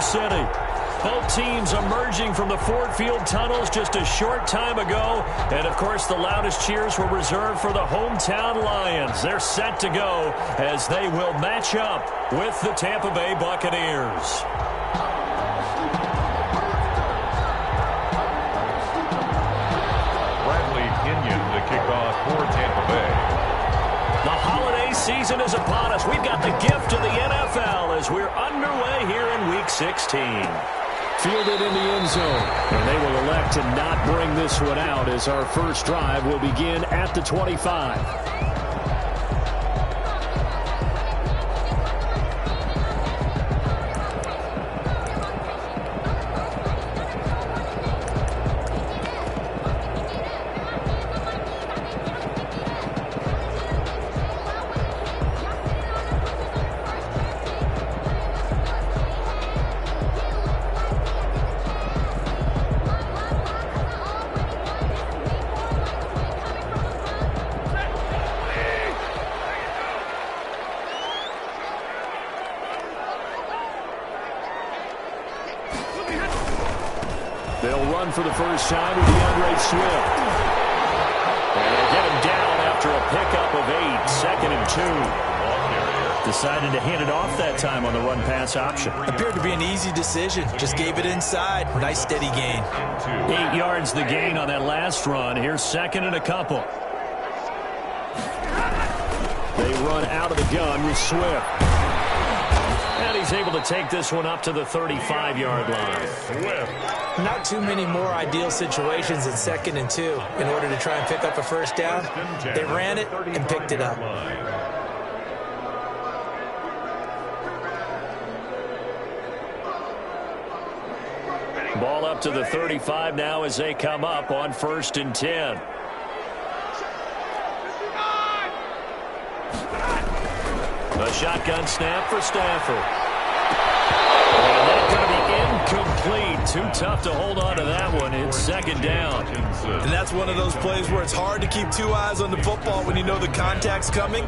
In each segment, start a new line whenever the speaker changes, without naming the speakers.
City. Both teams emerging from the Ford Field tunnels just a short time ago. And, of course, the loudest cheers were reserved for the hometown Lions. They're set to go as they will match up with the Tampa Bay Buccaneers.
The kickoff for Tampa Bay.
The holiday season is upon us. We've got the gift of the NFL as we're underway here in Week 16.
Fielded in the end zone. And they will elect to not bring this one out as our first drive will begin at the 25. They'll run for the first time with DeAndre Swift. And they'll get him down after a pickup of 8, 2nd and 2.
Decided to hand it off that time on the run-pass option.
Appeared to be an easy decision. Just gave it inside. Nice steady gain.
8 yards the gain on that last run. Here's 2nd and a couple.
They run out of the gun with Swift.
And he's able to take this one up to the 35-yard line.
Not too many more ideal situations in 2nd and 2 in order to try and pick up a first down. They ran it and picked it up.
Ball up to the 35 now as they come up on 1st and 10. A shotgun snap for Stafford. And that's going to be incomplete. Too tough to hold on to that one. It's 2nd down.
And that's one of those plays where it's hard to keep 2 eyes on the football when you know the contact's coming,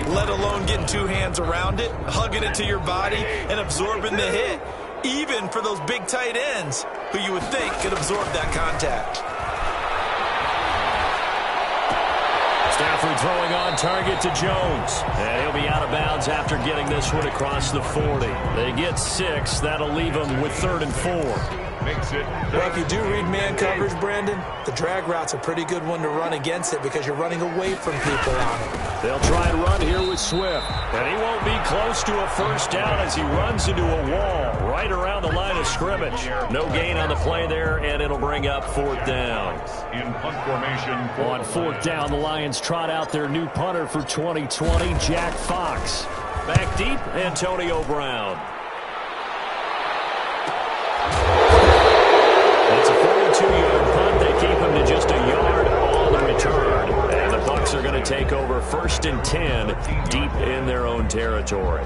let alone getting 2 hands around it, hugging it to your body, and absorbing the hit, even for those big tight ends who you would think could absorb that contact.
Stafford throwing on target to Jones. And he'll be out of bounds after getting this one across the 40. They get 6. That'll leave them with 3rd and 4.
Well, if you do read man coverage, Brandon, the drag route's a pretty good one to run against it because you're running away from people on it.
They'll try and run here with Swift.
And he won't be close to a first down as he runs into a wall right around the line of scrimmage. No gain on the play there, and it'll bring up 4th down.
In punt formation.
On 4th down, the Lions trot out their new punter for 2020, Jack Fox.
Back deep, Antonio Brown. It's a 42-yard punt. They keep him to just a yard on the return. And the Bucs are going to take over 1st and 10 deep in their own territory.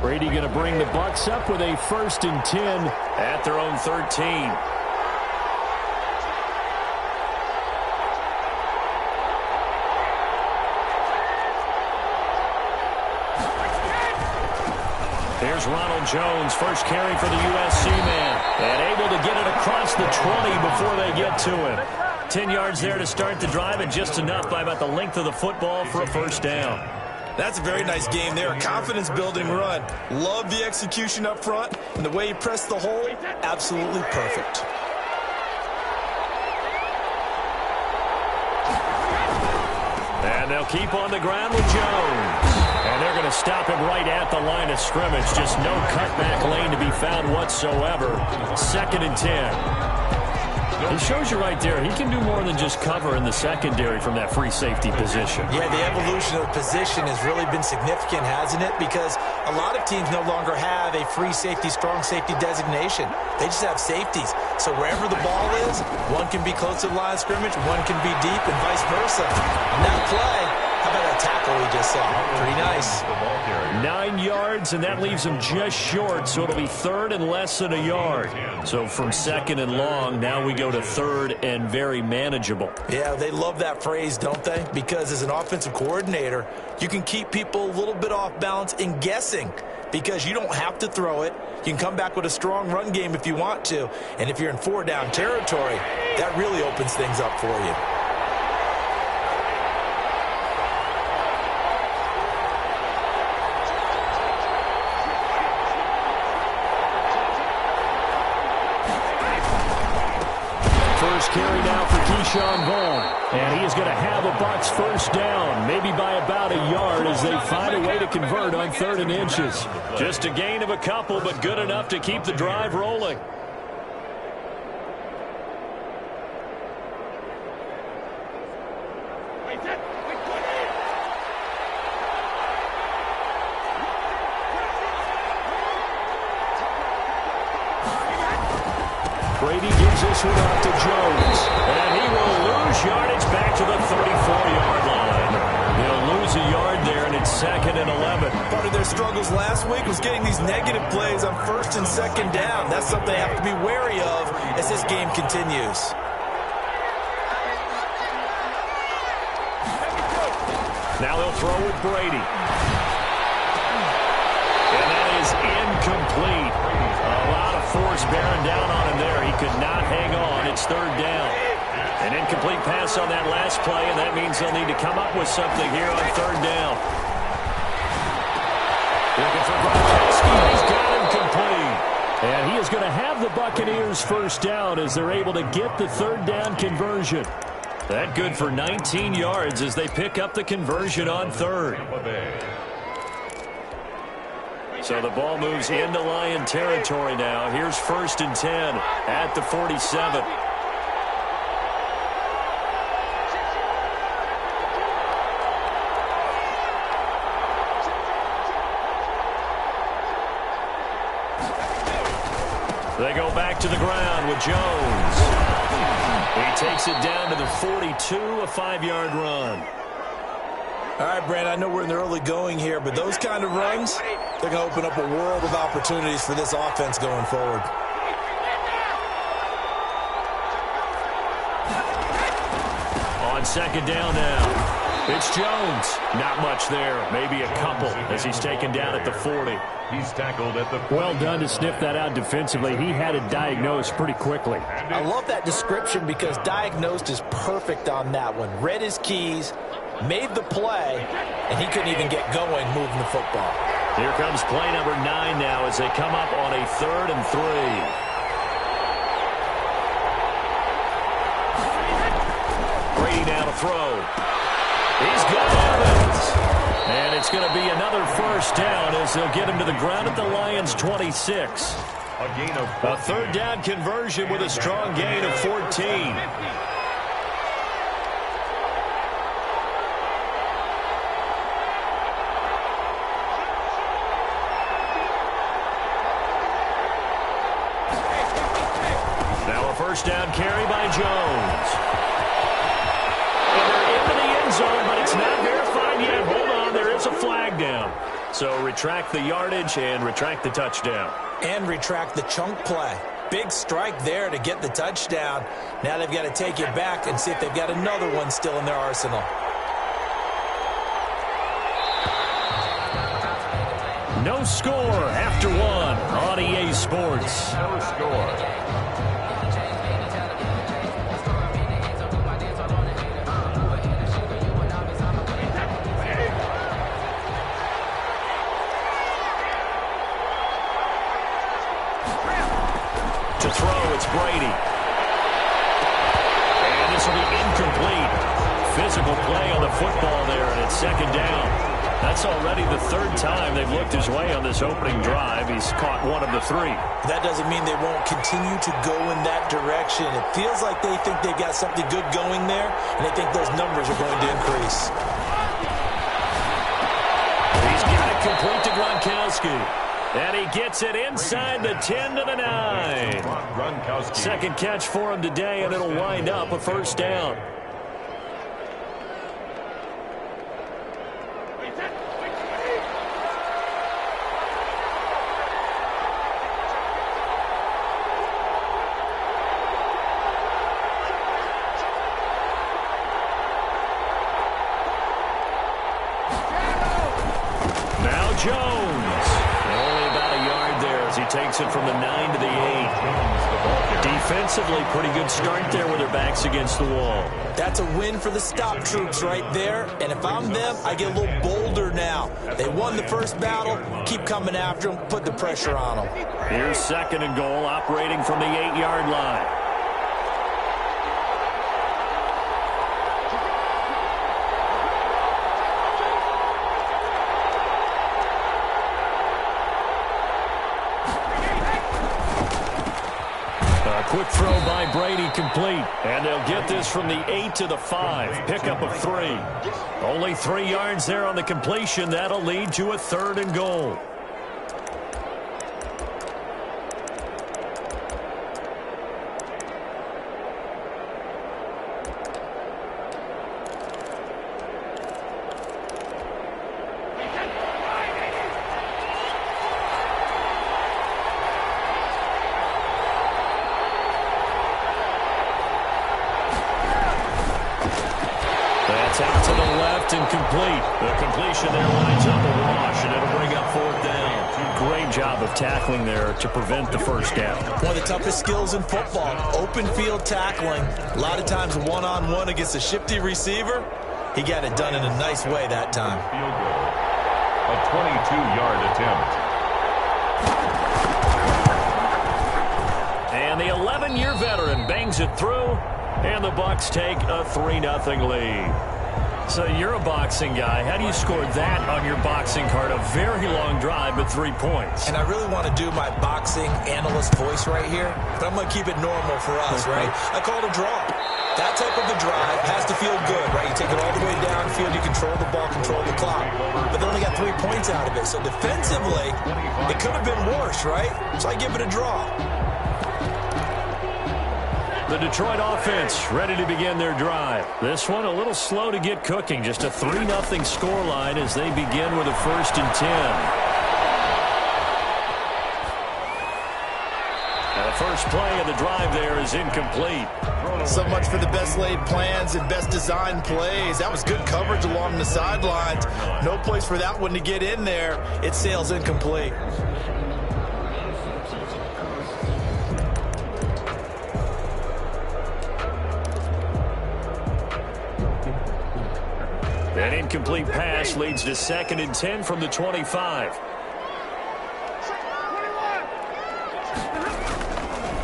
Brady going to bring the Bucs up with a 1st and 10
at their own 13. Here's Ronald Jones, first carry for the USC man, and able to get it across the 20 before they get to him. 10 yards there to start the drive, and just enough by about the length of the football for a first down.
That's a very nice game there. A confidence-building run. Love the execution up front. And the way he pressed the hole, absolutely perfect.
And they'll keep on the ground with Jones. And they're going to stop him right at the line of scrimmage. Just no cutback lane to be found whatsoever. 2nd and 10. He shows you right there, he can do more than just cover in the secondary from that free safety position.
Yeah, the evolution of position has really been significant, hasn't it? Because a lot of teams no longer have a free safety, strong safety designation. They just have safeties. So wherever the ball is, one can be close to the line of scrimmage, one can be deep, and vice versa. On that play, how about that tackle we just saw? Pretty nice.
9 yards, and that leaves him just short, so it'll be third and less than a yard. So from second and long, now we go to third and very manageable.
Yeah, they love that phrase, don't they? Because as an offensive coordinator, you can keep people a little bit off balance and guessing because you don't have to throw it. You can come back with a strong run game if you want to. And if you're in 4-down territory, that really opens things up for you.
Carry now for Keyshawn Vaughn. And he is going to have a Bucs first down, maybe by about a yard as they find a way to convert on 3rd and inches. Just a gain of a couple, but good enough to keep the drive rolling. Brady gives this one off to Jones. And he will lose yardage back to the 34-yard line. He'll lose a yard there, and it's 2nd and 11.
Part of their struggles last week was getting these negative plays on 1st and 2nd down. That's something they have to be wary of as this game continues.
Now he'll throw with Brady. And that is incomplete. A lot of force bearing down on him there. He could not hang on. It's 3rd down. An incomplete pass on that last play, and that means they'll need to come up with something here on 3rd down. Looking for Gronkowski. He's got him complete. And he is going to have the Buccaneers first down as they're able to get the 3rd down conversion. That good for 19 yards as they pick up the conversion on 3rd. So the ball moves into Lion territory now. Here's 1st and 10 at the 47. They go back to the ground with Jones. He takes it down to the 42, a 5-yard run.
All right, Brand, I know we're in the early going here, but those kind of runs, they're going to open up a world of opportunities for this offense going forward.
On 2nd down now. It's Jones. Not much there. Maybe a couple as he's taken down at the 40.
He's tackled at the...
Well done to sniff that out defensively. He had it diagnosed pretty quickly.
I love that description because diagnosed is perfect on that one. Read his keys, made the play, and he couldn't even get going moving the football.
Here comes play number 9 now as they come up on a 3rd and 3. Brady now to throw. He's got Evans. And it's going to be another first down as they'll get him to the ground at the Lions' 26.
A gain of...
A 3rd down conversion with a strong gain of 14. Now a first down carry by Jones. And they're into the end zone, but it's not verified yet. Hold on, there is a flag down. So retract the yardage and retract the touchdown.
And retract the chunk play. Big strike there to get the touchdown. Now they've got to take it back and see if they've got another one still in their arsenal.
No score after 1 on EA Sports.
No score.
To throw, it's Brady. And this will be incomplete. Physical play on the football there, and it's 2nd down. That's already the third time they've looked his way on this opening drive. He's caught one of the three.
That doesn't mean they won't continue to go in that direction. It feels like they think they've got something good going there, and they think those numbers are going to increase.
He's got it complete to Gronkowski. And he gets it inside the 10 to the 9. Second catch for him today, and it'll wind up a first down. Jones. Only about a yard there as he takes it from the 9 to the 8. Defensively, pretty good start there with their backs against the wall.
That's a win for the stop troops right there. And if I'm them, I get a little bolder now. They won the first battle. Keep coming after them. Put the pressure on them.
Here's second and goal, operating from the 8-yard line. Quick throw by Brady, complete. And they'll get this from the 8 to the 5. Pickup of 3. Only 3 yards there on the completion. That'll lead to a third and goal. Out to the left and complete. The completion there lines up a wash, and it'll bring up fourth down. Great job of tackling there to prevent the first down.
One of the toughest skills in football, open field tackling. A lot of times one-on-one against a shifty receiver. He got it done in a nice way that time.
Field goal. A 22-yard attempt.
And the 11-year veteran bangs it through, and the Bucs take a 3-0 lead. So you're a boxing guy. How do you score that on your boxing card? A very long drive, but 3 points.
And I really want to do my boxing analyst voice right here, but I'm going to keep it normal for us, right? I call it a draw. That type of a drive has to feel good, right? You take it all the way downfield, you control the ball, control the clock. But they only got 3 points out of it. So defensively, it could have been worse, right? So I give it a draw.
The Detroit offense ready to begin their drive. This one a little slow to get cooking. Just a 3-0 scoreline as they begin with a 1st and 10. The first play of the drive there is incomplete.
So much for the best laid plans and best designed plays. That was good coverage along the sidelines. No place for that one to get in there. It sails incomplete.
An incomplete pass leads to 2nd and 10 from the 25.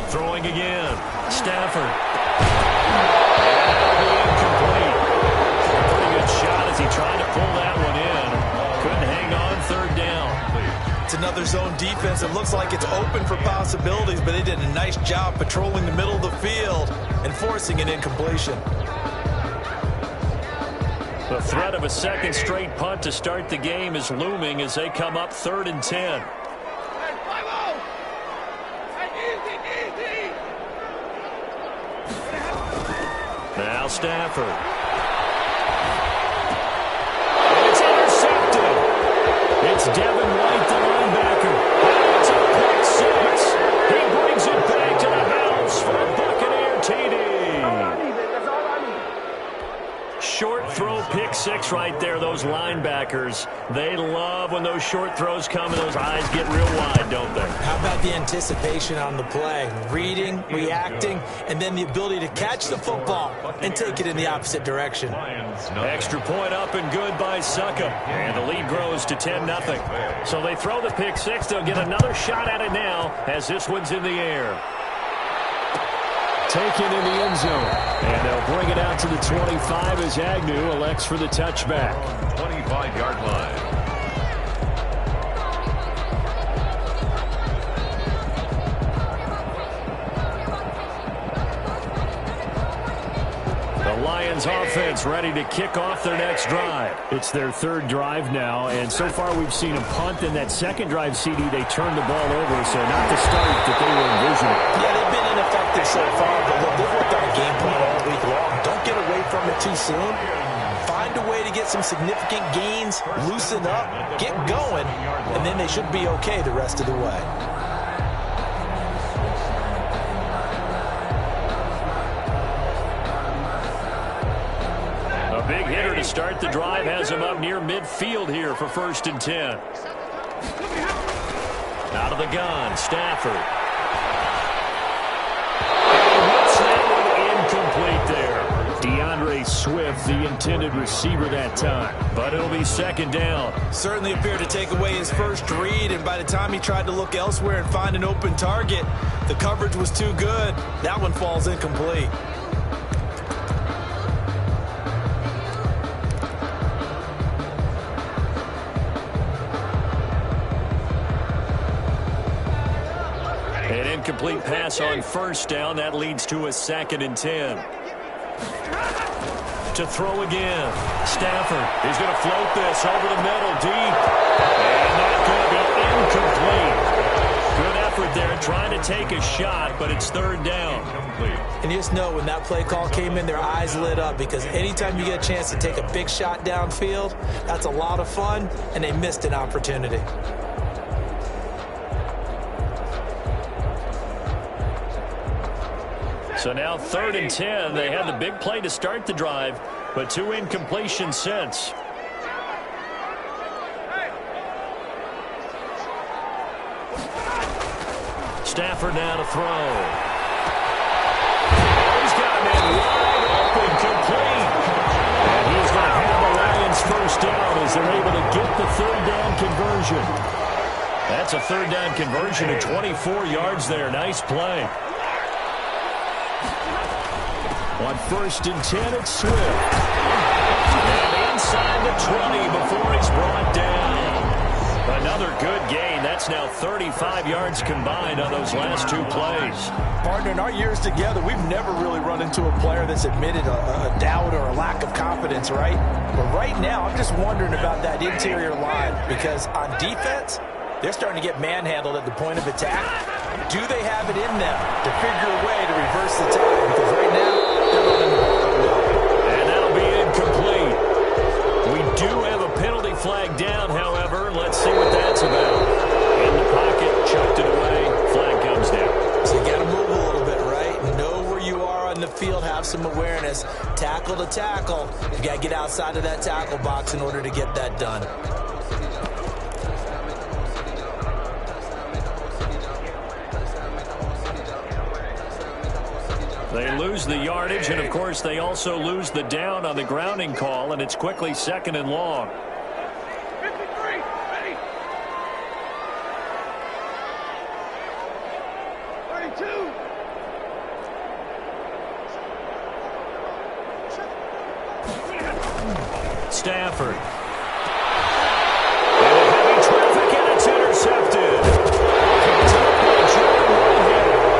Throwing again. Stafford. And that'll be incomplete. A pretty good shot as he tried to pull that one in. Couldn't hang on, 3rd down.
It's another zone defense. It looks like it's open for possibilities, but they did a nice job patrolling the middle of the field and forcing an incompletion.
The threat of a second straight punt to start the game is looming as they come up 3rd and 10. Now Stafford. It's intercepted. It's Devin White, the linebacker. It's a pick six. He brings it back to the house for a Buccaneer TD. Short throw pick six right there, those linebackers. They love when those short throws come and those eyes get real wide, don't they?
How about the anticipation on the play? Reading, reacting, and then the ability to catch the football and take it in the opposite direction.
Extra point up and good by Succop. And the lead grows to 10-0. So they throw the pick six. They'll get another shot at it now as this one's in the air. taken in the end zone. And they'll bring it out to the 25 as Agnew elects for the touchback.
25-yard line.
Lions offense ready to kick off their next drive. It's their third drive now, and so far we've seen a punt. In that second drive, CD, they turned the ball over, so not the start that they were envisioning.
Yeah, they've been ineffective so far, but look, they've worked on a game plan all week long. Don't get away from it too soon. Find a way to get some significant gains, loosen up, get going, and then they should be okay the rest of the way.
Big hitter to start the drive has him up near midfield here for 1st and 10. Out of the gun, Stafford. And hits that one incomplete there. DeAndre Swift, the intended receiver that time. But it'll be 2nd down.
Certainly appeared to take away his first read, and by the time he tried to look elsewhere and find an open target, the coverage was too good. That one falls incomplete.
Incomplete pass on 1st down. That leads to a 2nd and 10. To throw again. Stafford. He's going to float this over the middle deep. And that's going to be incomplete. Good effort there trying to take a shot, but it's 3rd down.
And you just know when that play call came in, their eyes lit up, because anytime you get a chance to take a big shot downfield, that's a lot of fun, and they missed an opportunity.
So now 3rd and 10. They had the big play to start the drive, but 2 incompletions since. Stafford now to throw. He's got a man wide open, complete. And he's going to have the Lions 1st down as they're able to get the 3rd down conversion. That's a 3rd down conversion at 24 yards there. Nice play. On 1st and 10, it's Swift. And inside the 20 before he's brought down. Another good gain. That's now 35 yards combined on those last 2 plays.
Partner, in our years together, we've never really run into a player that's admitted a doubt or a lack of confidence, right? But right now, I'm just wondering about that interior line, because on defense, they're starting to get manhandled at the point of attack. Do they have it in them to figure a way to reverse the tide? Because right now, they're running the ball.
And that'll be incomplete. We do have a penalty flag down, however. Let's see what that's about. In the pocket, chucked it away. Flag comes down.
So you got to move a little bit, right? Know where you are on the field. Have some awareness. Tackle to tackle. You got to get outside of that tackle box in order to get that done.
They lose the yardage, and, of course, they also lose the down on the grounding call, and it's quickly 2nd and long. Stafford. And heavy traffic, and it's intercepted.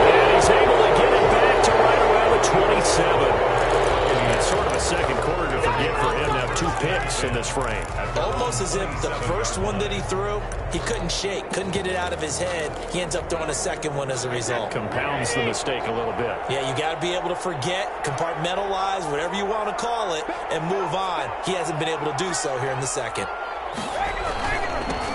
And he's able to get it back to right around the 27. It's sort of a second quarter to forget for him to have 2 picks in this frame.
Almost as if the first one that he threw, he couldn't shake, couldn't get it out of his head. He ends up throwing a second one as a result.
Compounds the mistake a little bit.
Yeah, you got to be able to forget, compartmentalize, whatever you want to call it, and move on. He hasn't been able to do so here in the second.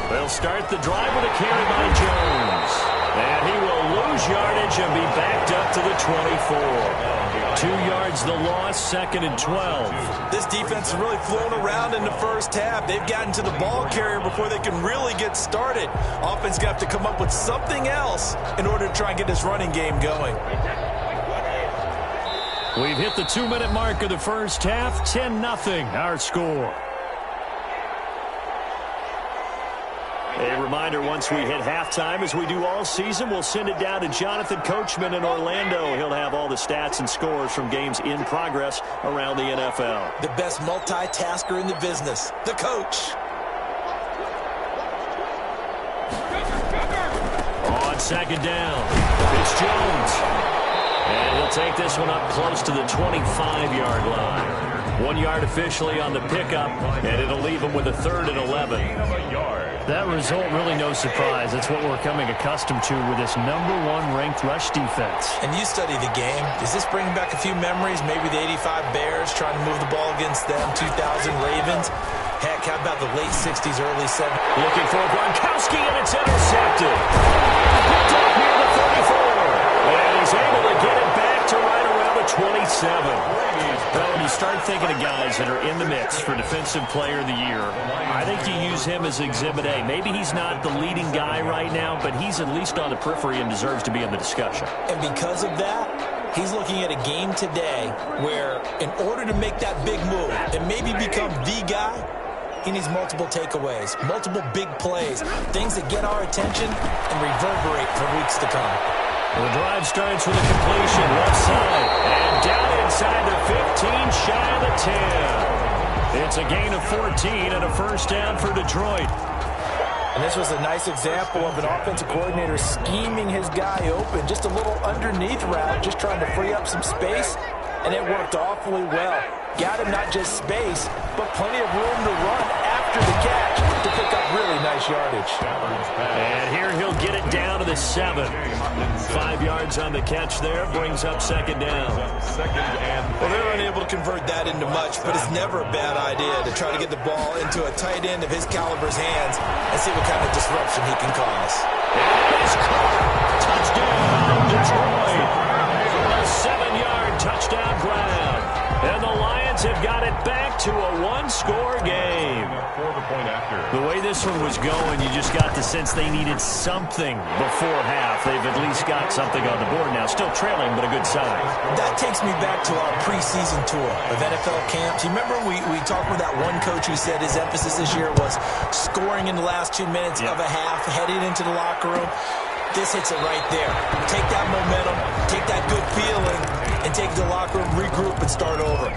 They'll start the drive with a carry by Jones. And he will lose yardage and be backed up to the 24. 2 yards the loss, 2nd and 12.
This defense has really flown around in the first half. They've gotten to the ball carrier before they can really get started. Offense going to have to come up with something else in order to try and get this running game going.
We've hit the 2-minute mark of the first half. 10-0 our score. A reminder, once we hit halftime, as we do all season, we'll send it down to Jonathan Coachman in Orlando. He'll have all the stats and scores from games in progress around the NFL.
The best multitasker in the business, the coach.
On second down, it's Jones. And he'll take this one up close to the 25-yard line. 1 yard officially on the pickup, and it'll leave him with a 3rd and 11.
That result, really no surprise. That's what we're becoming accustomed to with this #1 ranked rush defense.
And you study the game. Does this bring back a few memories? Maybe the 85 Bears trying to move the ball against them, 2000 Ravens. Heck, how about the late 60s, early 70s?
Looking for Gronkowski, and it's intercepted. Picked up near the 34. And he's able to get it back to right around the 27. Well, when you start thinking of guys that are in the mix for Defensive Player of the Year, I think you use him as Exhibit A. Maybe he's not the leading guy right now, but he's at least on the periphery and deserves to be in the discussion.
And because of that, he's looking at a game today where in order to make that big move and maybe become the guy, he needs multiple takeaways, multiple big plays, things that get our attention and reverberate for weeks to come.
The drive starts with a completion, left side, and down inside the 15, shy of the 10. It's a gain of 14 and a first down for Detroit.
And this was a nice example of an offensive coordinator scheming his guy open, just a little underneath route, just trying to free up some space, and it worked awfully well. Got him not just space, but plenty of room to run after the catch to pick up really nice yardage.
And here he'll get it down to the 7. 5 yards on the catch there, brings up second down.
Well, they're unable to convert that into much, but it's never a bad idea to try to get the ball into a tight end of his caliber's hands and see what kind of disruption he can cause.
It's caught. Touchdown, Detroit. A 7-yard touchdown grab. And the Lions have got it back to a 1-score game. The way this one was going, you just got the sense they needed something before half. They've at least got something on the board now. Still trailing, but a good sign.
That takes me back to our preseason tour of NFL camps. You remember we talked with that one coach who said his emphasis this year was scoring in the last 2 minutes of a half, heading into the locker room. This hits it right there. Take that momentum, take that good feeling, and take the locker room, regroup, and start over.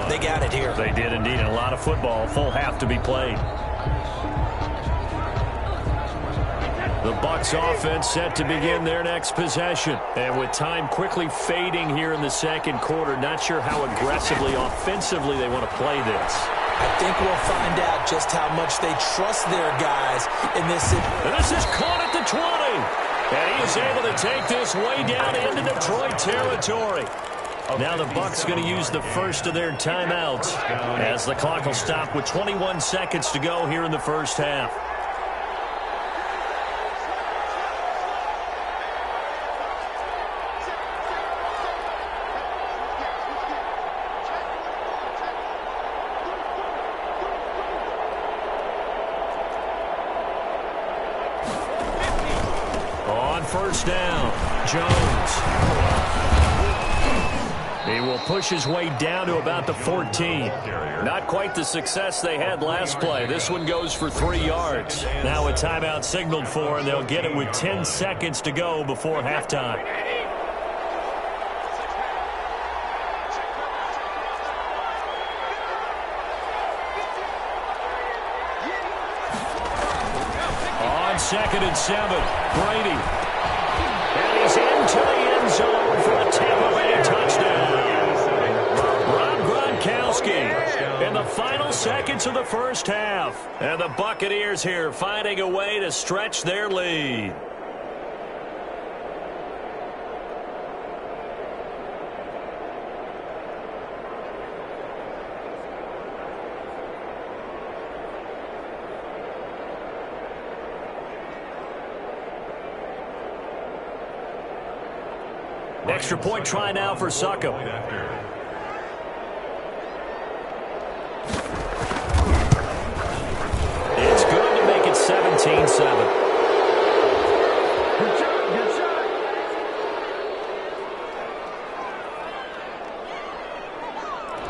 They got it here.
They did indeed. And a lot of football, full half to be played. The Bucs offense set to begin their next possession. And with time quickly fading here in the second quarter, not sure how aggressively, offensively they want to play this.
I think we'll find out just how much they trust their guys in this.
And this is caught at the 20. And he is able to take this way down into Detroit territory. Now the Bucs going to use the first of their timeouts as the clock will stop with 21 seconds to go here in the first half. First down, Jones. He will push his way down to about the 14. Not quite the success they had last play. This one goes for 3 yards. Now a timeout signaled for, and they'll get it with 10 seconds to go before halftime. On 2nd and 7, Brady. And he's into the end zone for a Tampa Bay touchdown. Rob Gronkowski in the final seconds of the first half. And the Buccaneers here finding a way to stretch their lead. Extra point try now for Succop. It's good to make it 17-7.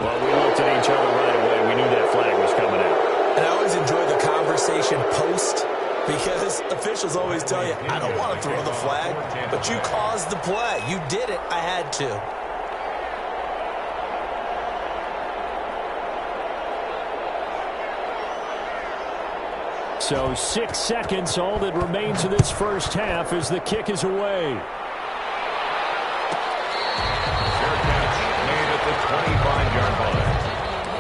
Well, we looked at each other right away. We knew that flag was coming out.
And I always enjoy the conversation post because officials always tell you, I don't want to throw the flag, but you caused the play. You did it. I had to.
So 6 seconds, all that remains of this first half as the kick is away.
Fair catch made at the 25-yard line.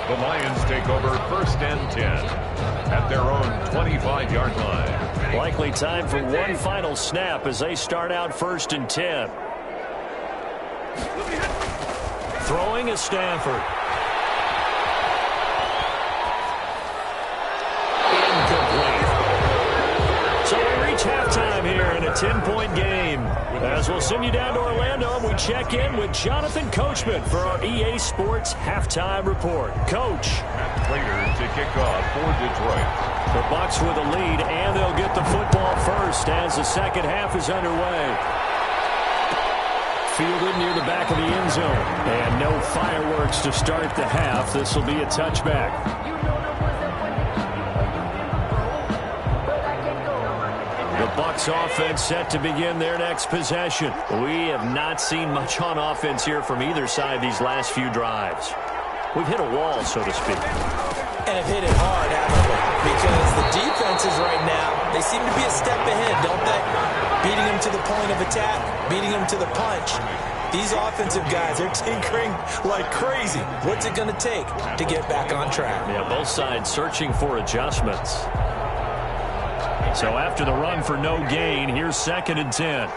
The Lions take over 1st and 10 at their own 25-yard line.
Likely time for one final snap as they start out 1st and 10. Throwing is Stafford. Incomplete. So we reach halftime here in a 10-point game. As we'll send you down to Orlando, we check in with Jonathan Coachman for our EA Sports Halftime Report. Coach.
Later to kick off for Detroit.
The Bucs with a lead, and they'll get the football first as the second half is underway. Fielded near the back of the end zone. And no fireworks to start the half. This will be a touchback. The Bucs offense set to begin their next possession. We have not seen much on offense here from either side these last few drives. We've hit a wall, so to speak.
And have hit it hard, haven't we? Because the defenses right now, they seem to be a step ahead, don't they? Beating them to the point of attack, beating them to the punch. These offensive guys, they're tinkering like crazy. What's it going to take to get back on track?
Yeah, both sides searching for adjustments. So after the run for no gain, here's 2nd and 10.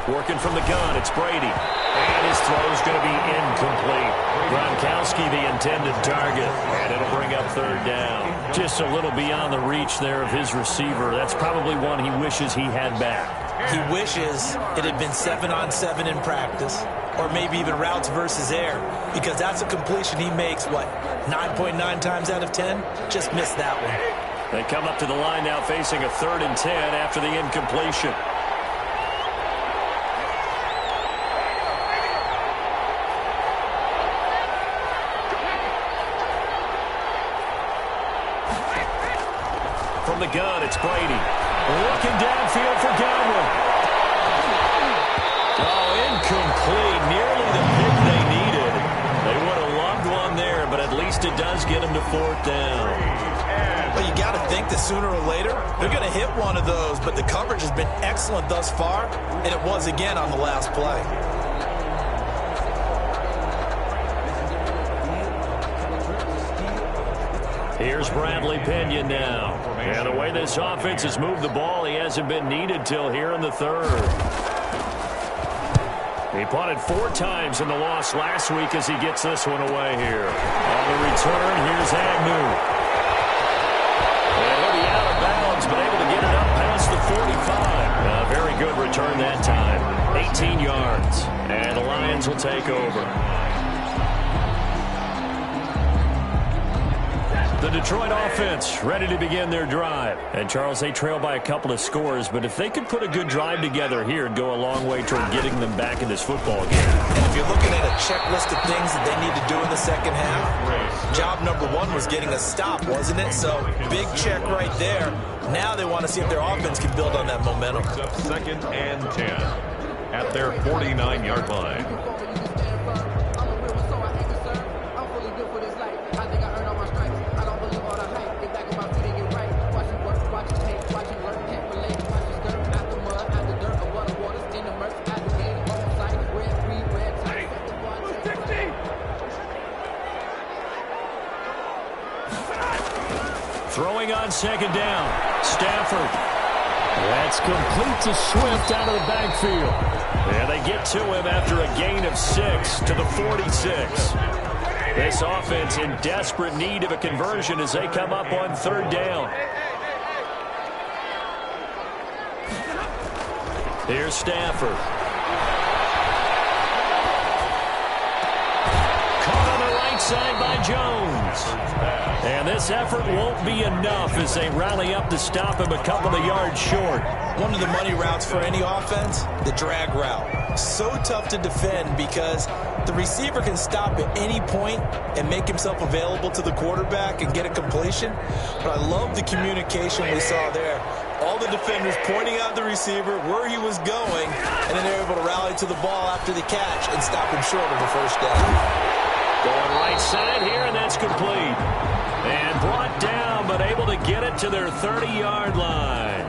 Working from the gun, it's Brady. And his throw's going to be incomplete. Gronkowski, the intended target. And it'll bring up 3rd down. Just a little beyond the reach there of his receiver. That's probably one he wishes he had back.
He wishes it had been 7-on-7 in practice, or maybe even routes versus air, because that's a completion he makes, 9.9 times out of 10? Just missed that one.
They come up to the line now facing a 3rd and 10 after the incompletion. From the gun, it's Brady. Looking downfield for Godwin. Oh, incomplete. Nearly the pick they needed. They would have loved one there, but at least it does get them to 4th down.
Well, you got to think that sooner or later, they're going to hit one of those, but the coverage has been excellent thus far, and it was again on the last play.
Here's Bradley Pinion now. And the way this offense has moved the ball, he hasn't been needed till here in the 3rd. He punted 4 times in the loss last week as he gets this one away here. On the return, here's Agnew. And he'll be out of bounds, but able to get it up past the 45. Very good return that time. 18 yards. And the Lions will take over. The Detroit offense ready to begin their drive. And, Charles, they trail by a couple of scores, but if they could put a good drive together here, it'd go a long way toward getting them back in this football game.
And if you're looking at a checklist of things that they need to do in the second half, job number 1 was getting a stop, wasn't it? So, big check right there. Now they want to see if their offense can build on that momentum.
2nd and 10 at their 49-yard line.
Throwing on 2nd down. Stafford. That's complete to Swift out of the backfield. And they get to him after a gain of 6 to the 46. This offense in desperate need of a conversion as they come up on 3rd down. Here's Stafford. Caught on the right right side by Jones. And this effort won't be enough as they rally up to stop him a couple of yards short.
One of the money routes for any offense, the drag route. So tough to defend because the receiver can stop at any point and make himself available to the quarterback and get a completion. But I love the communication we saw there. All the defenders pointing out the receiver, where he was going, and then they're able to rally to the ball after the catch and stop him short of the first down.
Going right side here, and that's complete. And brought down, but able to get it to their 30-yard line.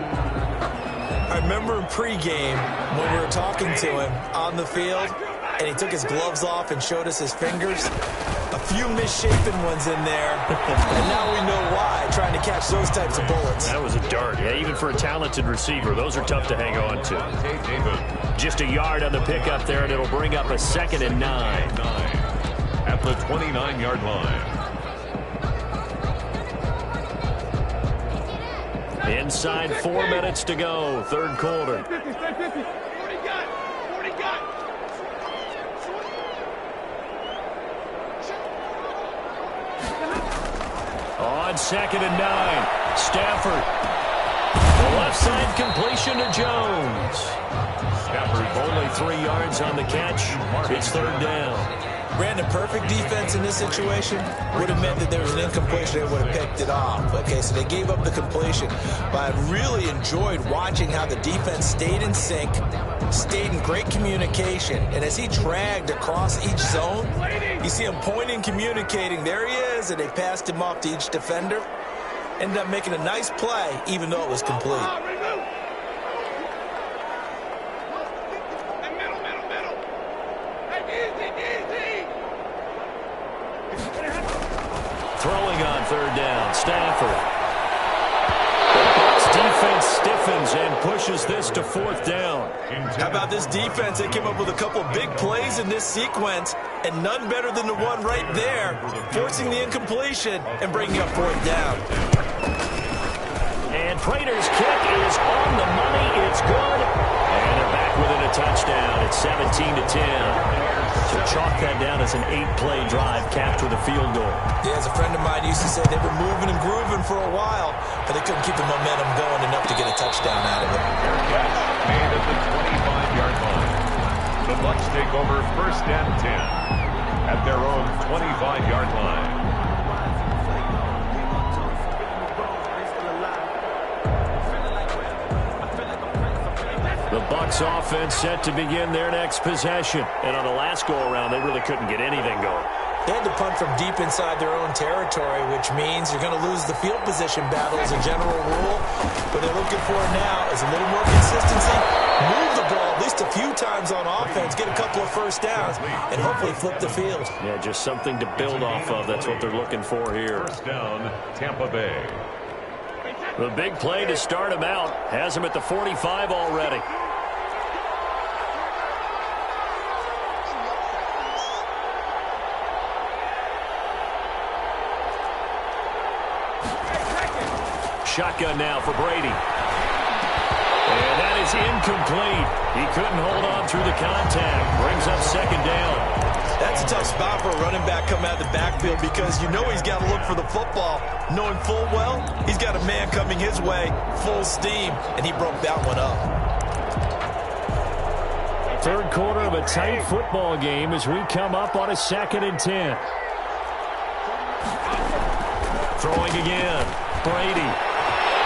I remember in pregame when we were talking to him on the field, and he took his gloves off and showed us his fingers. A few misshapen ones in there, and now we know why, trying to catch those types of bullets.
That was a dart. Yeah, even for a talented receiver, those are tough to hang on to. Just a yard on the pickup there, and it'll bring up a 2nd and 9.
At the 29-yard line.
Inside 4 minutes to go, third quarter. On 2nd and 9, Stafford. The left side completion to Jones. Stafford only 3 yards on the catch. It's third down.
Brandon, perfect defense in this situation would have meant that there was an incompletion. They would have picked it off. Okay, so they gave up the completion. But I really enjoyed watching how the defense stayed in sync, stayed in great communication. And as he dragged across each zone, you see him pointing, communicating. There he is, and they passed him off to each defender. Ended up making a nice play, even though it was complete.
Throwing on third down, Stafford. The Bucs defense stiffens and pushes this to 4th down.
How about this defense? They came up with a couple big plays in this sequence, and none better than the one right there, forcing the incompletion and bringing up 4th down.
And Prater's kick is on the money. It's good. And they're back within a touchdown. It's 17-10. So chalk that down as an 8-play drive capped with a field goal.
Yeah, as a friend of mine used to say, they were moving and grooving for a while, but they couldn't keep the momentum going enough to get a touchdown out of it.
Made at the 25-yard line. The Bucs take over 1st and 10 at their own 25-yard line.
The Bucs offense set to begin their next possession. And on the last go-around, they really couldn't get anything going.
They had to punt from deep inside their own territory, which means you're going to lose the field position battle as a general rule. What they're looking for now is a little more consistency. Move the ball at least a few times on offense, get a couple of first downs, and hopefully flip the field.
Yeah, just something to build off of. That's what they're looking for here.
First down, Tampa Bay.
The big play to start him out has him at the 45 already. Shotgun now for Brady. And that is incomplete. He couldn't hold on through the contact. Brings up 2nd down.
That's a tough spot for a running back coming out of the backfield because you know he's got to look for the football, knowing full well he's got a man coming his way, full steam, and he broke that one up.
Third quarter of a tight football game as we come up on a 2nd and 10. Throwing again. Brady.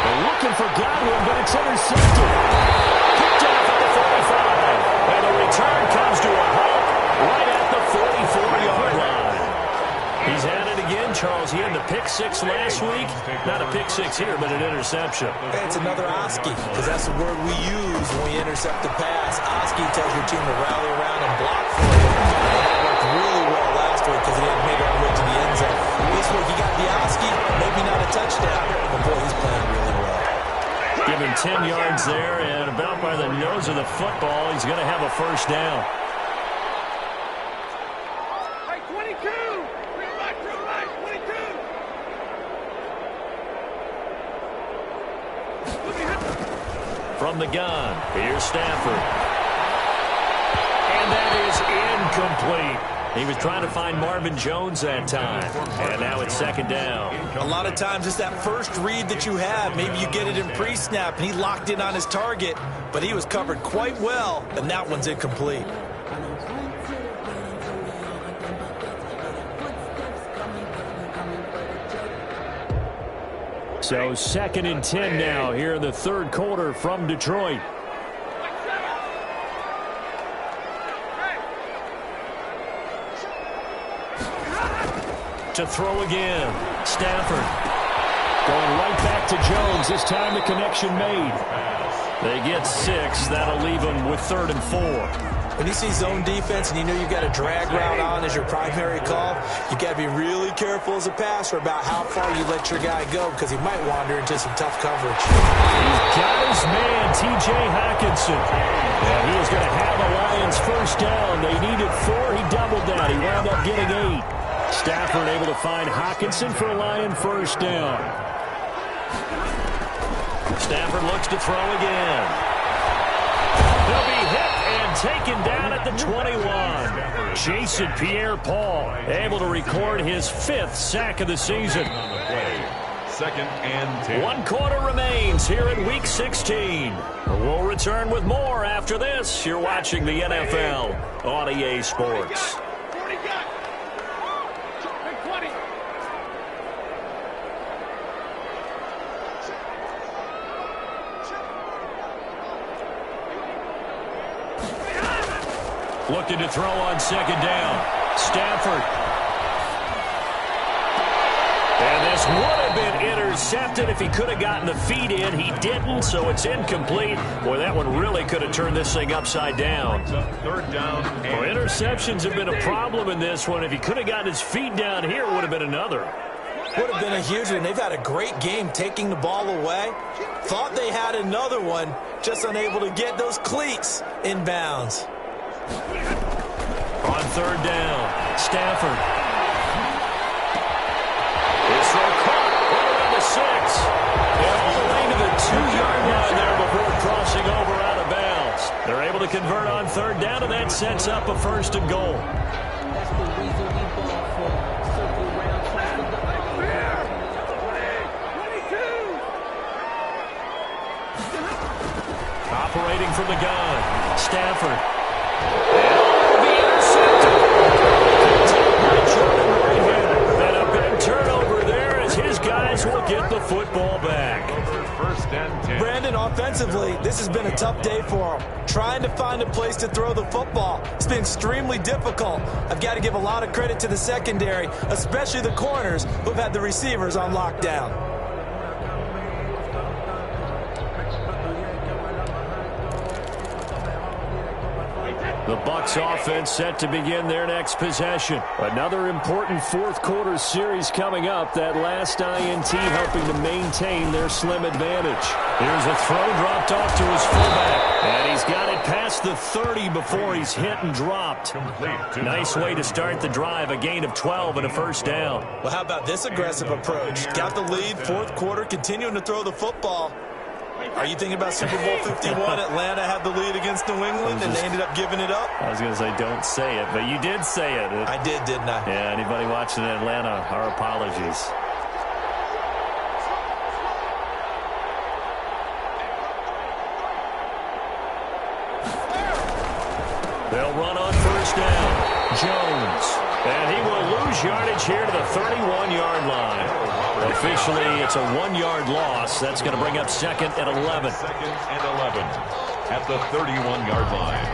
They're looking for Godwin, but it's intercepted. Picked off at the 45. And the return comes to a halt right at the 44-yard line. He's at it again, Charles. He had the pick 6 last week. Not a pick 6 here, but an interception.
It's another Oski, because that's the word we use when we intercept the pass. Oski tells your team to rally around and block for you. That worked really well last week because he didn't make it all the way to the end zone. This week he got the Oski, maybe not a touchdown, but boy, he's playing really well.
Give him 10 yards there, and about by the nose of the football, he's going to have a first down.
Hey, 22! Bring back, 22!
From the gun, here's Stafford. And that is incomplete. He was trying to find Marvin Jones that time. And now it's second down.
A lot of times it's that first read that you have. Maybe you get it in pre-snap, and he locked in on his target, but he was covered quite well, and that one's incomplete.
So second and 10 now here in the third quarter from Detroit. To throw again. Stafford going right back to Jones. This time the connection made. They get 6. That'll leave them with 3rd and 4.
When you see zone defense and you know you've got a drag route on as your primary call, you got to be really careful as a passer about how far you let your guy go because he might wander into some tough coverage.
He's got his man, T.J. Hockenson. And he is going to have a Lions first down. They needed 4. He doubled that. He wound up getting 8. Stafford able to find Hockenson for a Lion first down. Stafford looks to throw again. He'll be hit and taken down at the 21. Jason Pierre-Paul able to record his 5th sack of the season.
Second and 10.
1 quarter remains here in Week 16. We'll return with more after this. You're watching the NFL on EA Sports. Looking to throw on second down. Stafford. And this would have been intercepted if he could have gotten the feet in. He didn't, so it's incomplete. Boy, that one really could have turned this thing upside down.
Third down.
Well, interceptions have been a problem in this one. If he could have gotten his feet down here, it would have been another.
Would have been a huge one. They've had a great game taking the ball away. Thought they had another one, just unable to get those cleats in bounds.
On third down, Stafford. His throw caught right around the 6. And all the way to the 2-yard line there before crossing over out of bounds. They're able to convert on third down, and that sets up a 1st and goal. Operating from the gun, Stafford. And a big turnover there as his guys will get the football back.
First and 10.
Brandon, offensively, this has been a tough day for him. Trying to find a place to throw the football. It's been extremely difficult. I've got to give a lot of credit to the secondary, especially the corners who've had the receivers on lockdown.
The Bucs offense set to begin their next possession. Another important fourth quarter series coming up. That last INT helping to maintain their slim advantage. Here's a throw dropped off to his fullback. And he's got it past the 30 before he's hit and dropped. Nice way to start the drive. A gain of 12 and a first down.
Well, how about this aggressive approach? Got the lead, fourth quarter, continuing to throw the football. Are you thinking about Super Bowl 51? Atlanta had the lead against New England, and they ended up giving it up?
I was going to say don't say it, but you did say it.
I did, didn't I?
Yeah, anybody watching Atlanta, our apologies. They'll run on first down. Jones. And he will lose yardage here to the 31-yard line. Officially, it's a 1-yard loss. That's going to bring up second and 11.
Second and 11 at the 31-yard line.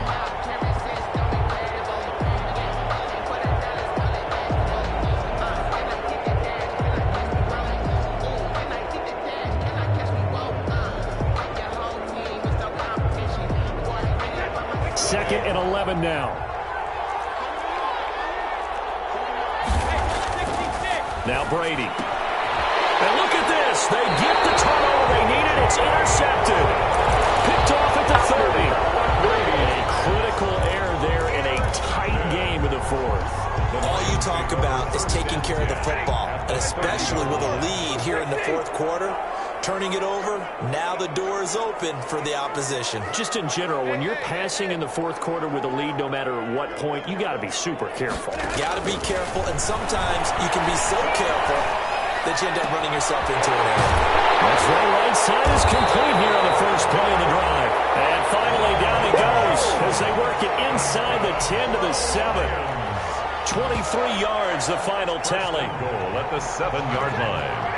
Second and 11 now. Now Brady. And look at this. They get the turnover they needed. It's intercepted. Picked off at the 30. A critical error there in a tight game of the fourth.
All you talk about is taking care of the football, and especially with a lead here in the fourth quarter. turning it over. Now the door is open for the opposition.
Just in general, when you're passing in the fourth quarter with a lead, no matter what point, you got to be super careful.
Got to be careful, and sometimes you can be so careful that you end up running yourself into an error.
That's right side is complete here on the first play of the drive. And finally down it goes as they work it inside the 10 to the 7. 23 yards, the final tally.
Goal at the 7-yard line.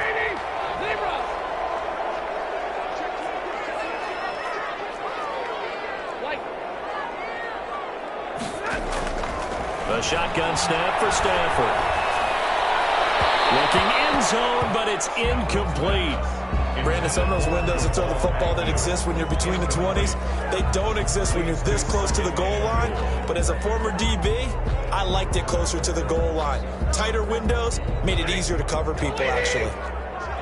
The shotgun snap for Stafford. Looking end zone, but it's incomplete.
Brandon, some of those windows to throw the football that exist when you're between the 20s, they don't exist when you're this close to the goal line. But as a former DB, I liked it closer to the goal line. Tighter windows made it easier to cover people, actually.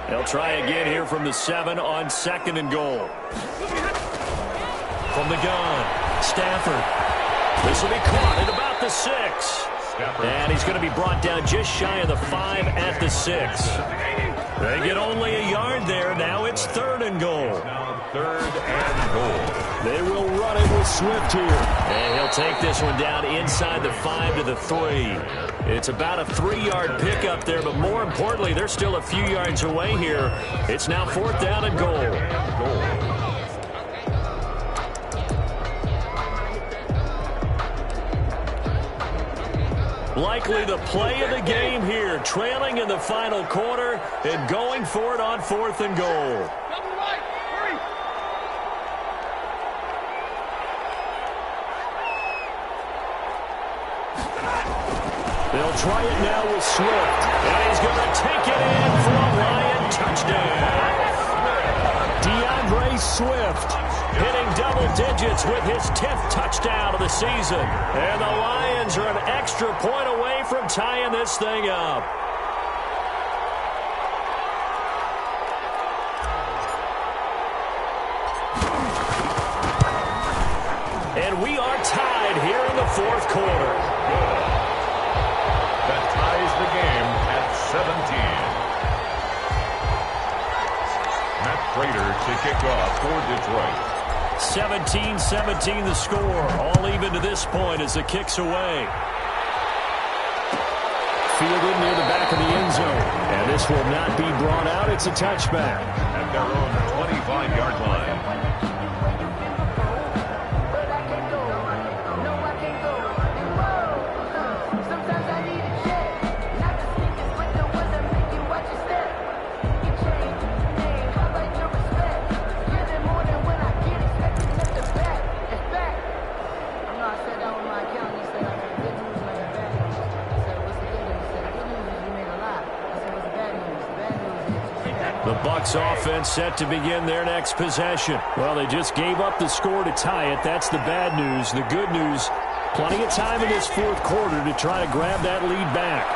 They'll try again here from the 7 on 2nd and goal. From the gun, Stafford. This will be caught at about the 6. And he's going to be brought down just shy of the 5 at the 6. They get only a yard there. Now it's 3rd and goal.
Now 3rd and goal.
They will run it with Swift here. And he'll take this one down inside the 5 to the 3. It's about a 3-yard pickup there, but more importantly, they're still a few yards away here. It's now 4th down and goal. Likely the play of the game here, trailing in the final quarter and going for it on 4th and goal. They'll try it now with Swift, and he's going to take it in for a Lion touchdown. Swift hitting double digits with his 10th touchdown of the season. And the Lions are an extra point away from tying this thing up. And we are tied here in the fourth quarter.
That ties the game at 17. Prater to kick off for Detroit.
17-17 the score. All even to this point as the kick's away. Fielded near the back of the end zone. And this will not be brought out. It's a touchback.
At their own 25-yard line.
The Bucs offense set to begin their next possession. Well, they just gave up the score to tie it. That's the bad news. The good news, plenty of time in this fourth quarter to try to grab that lead back.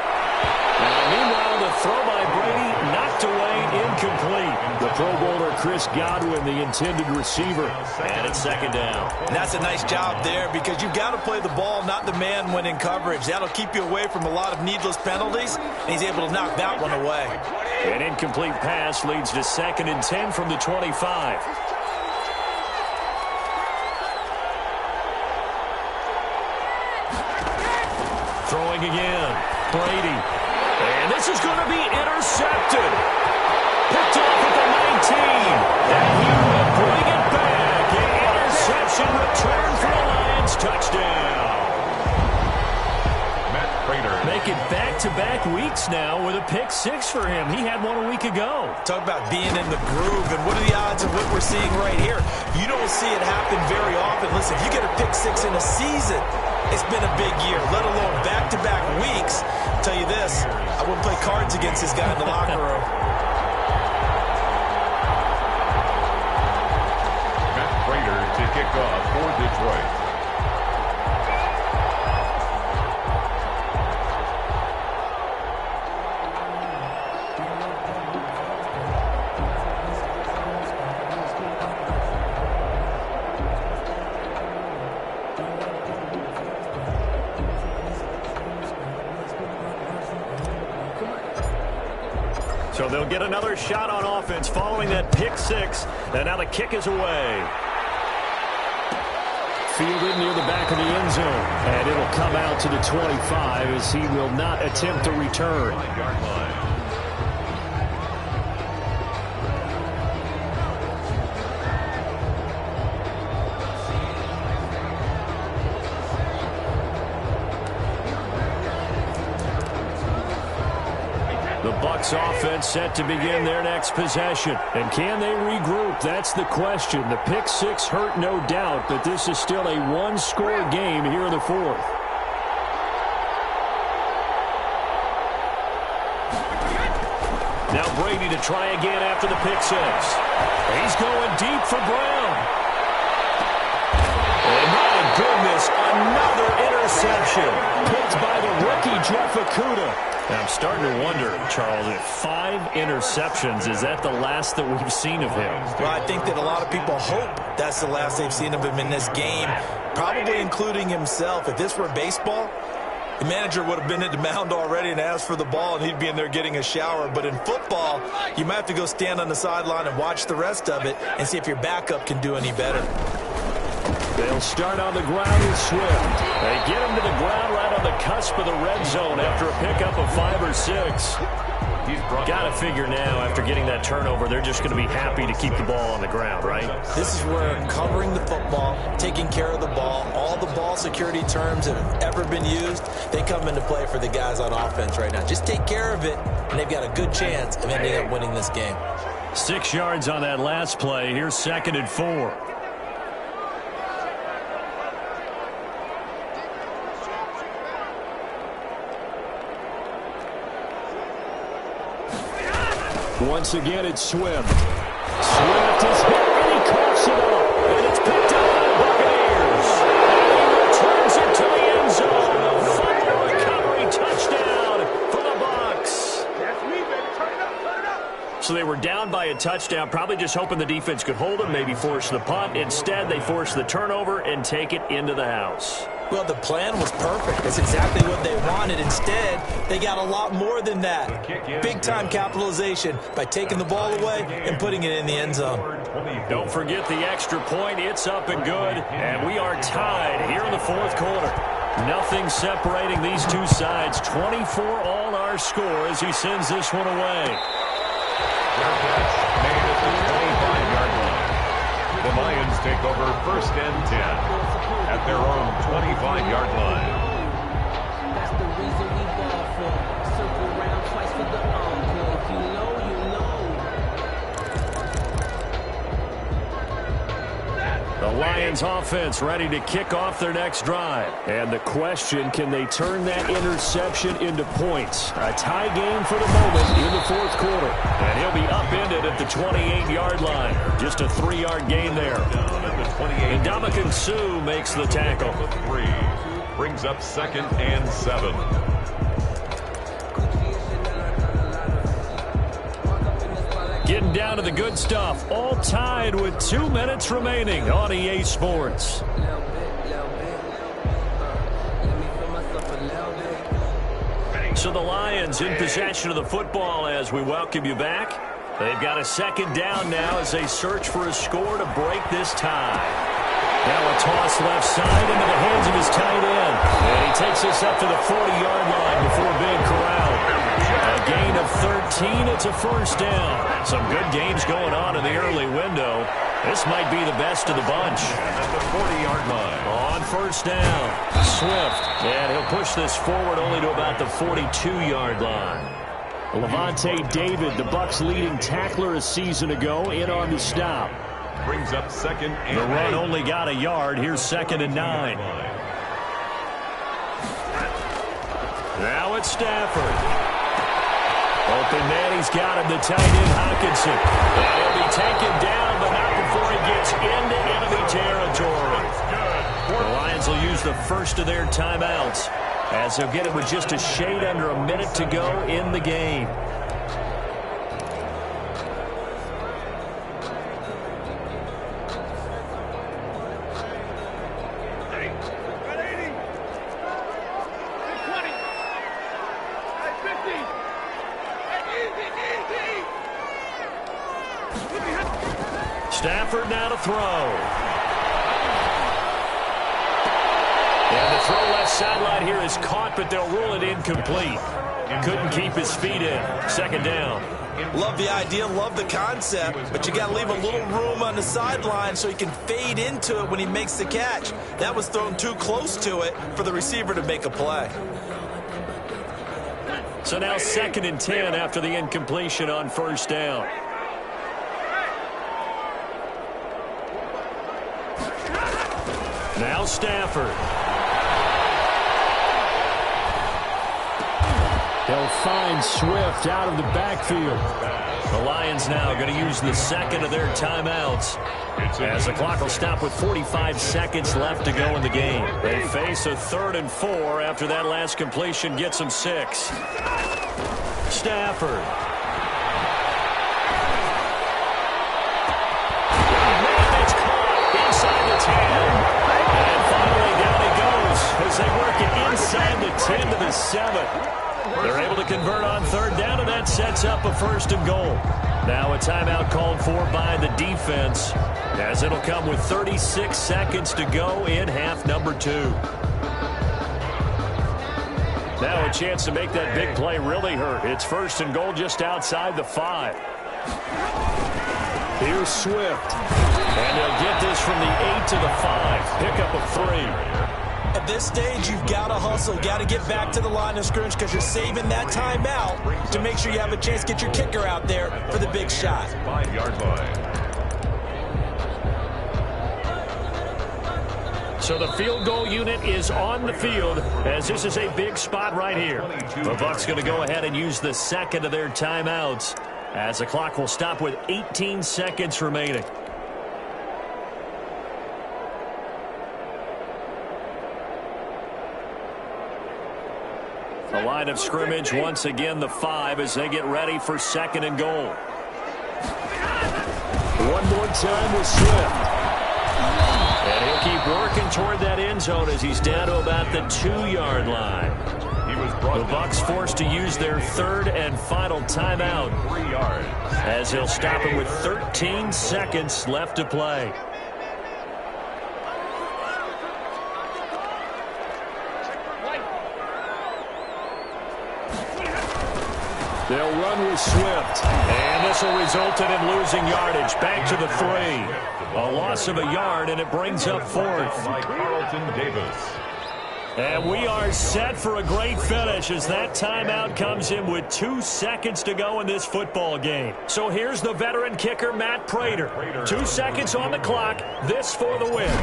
Meanwhile, the throw by Brady knocked away, incomplete. The Pro Bowler Chris Godwin, the intended receiver, and it's second down.
And that's a nice job there because you've got to play the ball, not the man when in coverage. That'll keep you away from a lot of needless penalties, and he's able to knock that one away.
An incomplete pass leads to 2nd and 10 from the 25. Throwing again. Brady. And this is going to be intercepted. Picked off at the 19. And he will bring it back. An interception return for the Lions. Touchdown. Make it back-to-back weeks now with a pick-6 for him. He had one a week ago.
Talk about being in the groove, and what are the odds of what we're seeing right here? You don't see it happen very often. Listen, if you get a pick-6 in a season, it's been a big year, let alone back-to-back weeks. I'll tell you this, I wouldn't play cards against this guy in the locker room.
Matt Prater to kick off for Detroit.
So they'll get another shot on offense following that pick six. And now the kick is away. Fielded near the back of the end zone. And it'll come out to the 25 as he will not attempt to return. The Bucs offense set to begin their next possession. And can they regroup? That's the question. The pick six hurt, no doubt, but this is still a one-score game here in the fourth. Now Brady to try again after the pick six. He's going deep for Brown. And my goodness, another interception. Picked by the rookie Jeff Okudah. I'm starting to wonder, Charles, if 5 interceptions, is that the last that we've seen of him?
Well, I think that a lot of people hope that's the last they've seen of him in this game, probably including himself. If this were baseball, the manager would have been at the mound already and asked for the ball, and he'd be in there getting a shower. But in football, you might have to go stand on the sideline and watch the rest of it and see if your backup can do any better.
They'll start on the ground with Swift. They get him to the ground right on the cusp of the red zone after a pickup of 5 or 6. Got to figure now, after getting that turnover, they're just going to be happy to keep the ball on the ground, right?
This is where covering the football, taking care of the ball, all the ball security terms that have ever been used, they come into play for the guys on offense right now. Just take care of it, and they've got a good chance of ending up winning this game.
6 yards on that last play. Here's 2nd and 4. Once again, it's Swift. Swift is hit, and he coughs it up. And it's picked up by the Buccaneers. And he returns it to the end zone. A fumble recovery touchdown for the Bucs.
That's me, baby. Turn it up, turn it up.
So they were down by a touchdown, probably just hoping the defense could hold them, maybe force the punt. Instead, they force the turnover and take it into the house.
Well, the plan was perfect. That's exactly what they wanted. Instead, they got a lot more than that. Big-time capitalization by taking the ball away and putting it in the end zone.
Don't forget the extra point. It's up and good. And we are tied here in the fourth quarter. Nothing separating these two sides. 24 all our score as he sends this one away.
Made at the 25-yard line. The Lions take over 1st and 10 at their own 25-yard line.
That's the reason we ball for. Circle round twice for the encore. If you know, you know.
The Lions offense ready to kick off their next drive. And the question, can they turn that interception into points? A tie game for the moment in the fourth quarter. And he'll be upended at the 28-yard line. Just a 3-yard gain there. And Ndamukong Suh makes the tackle.
3 brings up 2nd and 7.
Getting down to the good stuff. All tied with 2 minutes remaining on EA Sports. So the Lions in possession of the football as we welcome you back. They've got a 2nd down now as they search for a score to break this tie. Now a toss left side into the hands of his tight end. And he takes us up to the 40-yard line before being corralled. A gain of 13. It's a 1st down. Some good games going on in the early window. This might be the best of the bunch.
At the 40-yard line.
On 1st down, Swift. And he'll push this forward only to about the 42-yard line. Levante David, the Bucs' leading tackler a season ago, in on the stop.
Brings up 2nd and
The run
8.
only got a yard. Here's 2nd and 9. Now it's Stafford. Open man, he's got him, the tight end Hockenson. And he'll be taken down, but not before he gets into enemy territory. The Lions will use the first of their timeouts as they'll get it with just a shade under a minute to go in the game.
At 20. At 50. At easy, easy.
Stafford now to throw. And the throw left sideline here is caught, but they'll rule it incomplete. Couldn't keep his feet in. Second down.
Love the idea, love the concept, but you got to leave a little room on the sideline so he can fade into it when he makes the catch. That was thrown too close to it for the receiver to make a play.
So now 2nd and 10 after the incompletion on first down. Now Stafford. They'll find Swift out of the backfield. The Lions now going to use the 2nd of their timeouts as the clock will stop with 45 seconds left to go in the game. They face a 3rd and 4 after that last completion gets them 6. Stafford. It's caught inside the 10. And finally down he goes as they work it inside the 10 to the 7. They're able to convert on 3rd down, and that sets up a 1st and goal. Now a timeout called for by the defense, as it'll come with 36 seconds to go in half number 2. Now a chance to make that big play really hurt. It's 1st and goal just outside the 5. Here's Swift. And they'll get this from the 8 to the 5. Pickup of 3.
At this stage, you've got to hustle, got to get back to the line of scrimmage because you're saving that timeout to make sure you have a chance to get your kicker out there for the big shot.
5-yard line.
So the field goal unit is on the field as this is a big spot right here. The Bucs going to go ahead and use the 2nd of their timeouts as the clock will stop with 18 seconds remaining. The line of scrimmage, once again, the 5 as they get ready for 2nd and goal.
One more time with Swift.
And he'll keep working toward that end zone as he's down to about the 2-yard line. The Bucs forced to use their 3rd and final timeout
3 yards.
as he'll stop it with 13 seconds left to play.
They'll run with Swift.
And this will result in him losing yardage. Back to the 3. A loss of a yard, and it brings up 4th.
By Carlton Davis.
And we are set for a great finish as that timeout comes in with 2 seconds to go in this football game. So here's the veteran kicker, Matt Prater. 2 seconds on the clock. This for the win. And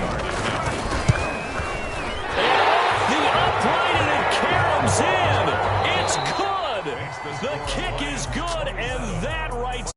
the upright, and it caroms in. It's good. The kick is good, and that right